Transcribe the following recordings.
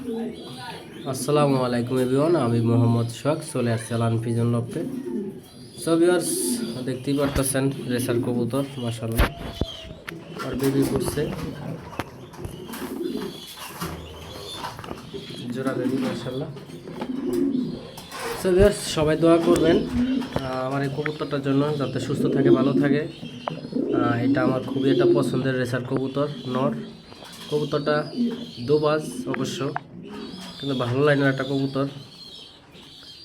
আসসালামু আলাইকুম এভরিওয়ান, আমি মোহাম্মদ সোহাগ চলে আসছি আলান পিজন লফটে। সো ভিউয়ার্স, দেখতেই পারতেছেন রেসার কবুতর মাশাআল্লাহ আর বেবি করছে জোড়া বেবি মাশাআল্লাহ। সো ভিউয়ার্স, সবাই দোয়া করবেন আমার এই কবুতরটার জন্য, যাতে সুস্থ থাকে, ভালো থাকে। এটা আমার খুবই একটা পছন্দের রেসার কবুতর, নর কবুতরটা দোবাজ অবশ্য, কিন্তু ভালো লাইনের একটা কবুতর,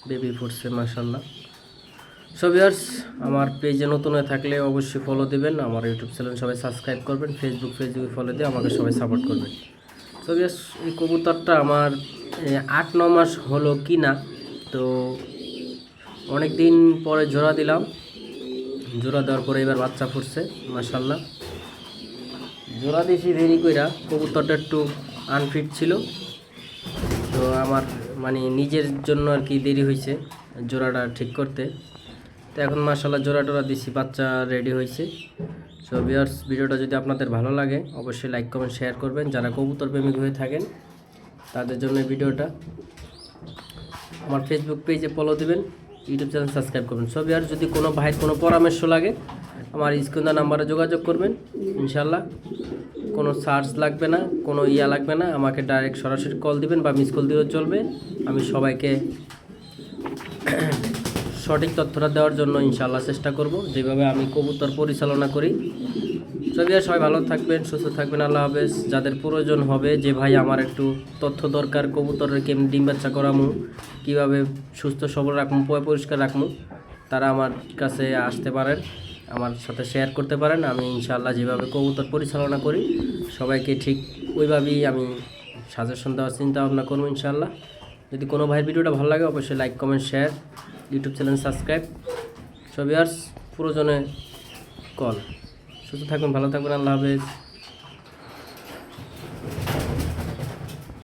বেবি ফুটছে মাশাআল্লাহ। সো ভিউয়ার্স, আমার পেজে নতুন হয়ে থাকলে অবশ্যই ফলো দিবেন, আমার ইউটিউব চ্যানেল সবাই সাবস্ক্রাইব করবেন, ফেসবুকে ফলো দিয়ে আমাকে সবাই সাপোর্ট করবেন। সো ভিউয়ার্স, এই কবুতরটা আমার 8-9 মাস হলো কিনা, তো অনেক দিন পরে জোড়া দিলাম। জোড়া দেওয়ার পরে এবার বাচ্চা ফুটছে মাশাআল্লাহ। জোড়া দিয়েছি দেরি কইরা, কবুতরটা একটু আনফিট ছিল, তো আমার মানে নিজের জন্য আর কি দেরি হয়েছে জোড়াটা ঠিক করতে। তো এখন মাশাআল্লাহ জোড়া টোড়া দিছি, বাচ্চা রেডি হয়েছে। সো ভিউয়ার্স, ভিডিওটা যদি আপনাদের ভালো লাগে অবশ্যই লাইক কমেন্ট শেয়ার করবেন। যারা কবুতর প্রেমিক হয়ে থাকেন তাদের জন্য ভিডিওটা। আমার ফেসবুক পেজে ফলো দিবেন, ইউটিউব চ্যানেল সাবস্ক্রাইব করবেন। সো ভিউয়ার্স, যদি কোনো ভাইয়ের কোনো পরামর্শ লাগে আমার স্ক্রিনে নাম্বারে যোগাযোগ করবেন ইনশাআল্লাহ। কোনো চার্জ লাগবে না, কোনো লাগবে না, আমাকে ডাইরেক্ট সরাসরি কল দিবেন বা মিস কল দিলেও চলবে। আমি সবাইকে সঠিক তথ্যটা দেওয়ার জন্য ইনশাআল্লাহ চেষ্টা করব, যেভাবে আমি কবুতর পরিচালনা করি। সবাই ভালো থাকবেন, সুস্থ থাকবেন, আল্লাহ হাফেজ। যাদের প্রয়োজন হবে যে ভাই আমার একটু তথ্য দরকার, কবুতরের কেমনি ডিম বাচ্চা করামু, কীভাবে সুস্থ সবল রাখবো, পরিষ্কার রাখবো, তারা আমার কাছে আসতে পারেন, আমার সাথে শেয়ার করতে পারেন। আমি ইনশাআল্লাহ যেভাবে কবুতর পরিচালনা করি সবাইকে ঠিক ওইভাবেই আমি সাজেশন দেওয়ার চিন্তা ভাবনা করবো ইনশাআল্লাহ। যদি কোনো ভাইয়ের ভিডিওটা ভালো লাগে অবশ্যই like comment share, YouTube channel subscribe. So viewers, প্রয়োজনে কল। সুস্থ থাকবেন, ভালো থাকবেন, আল্লাহ হাফেজ।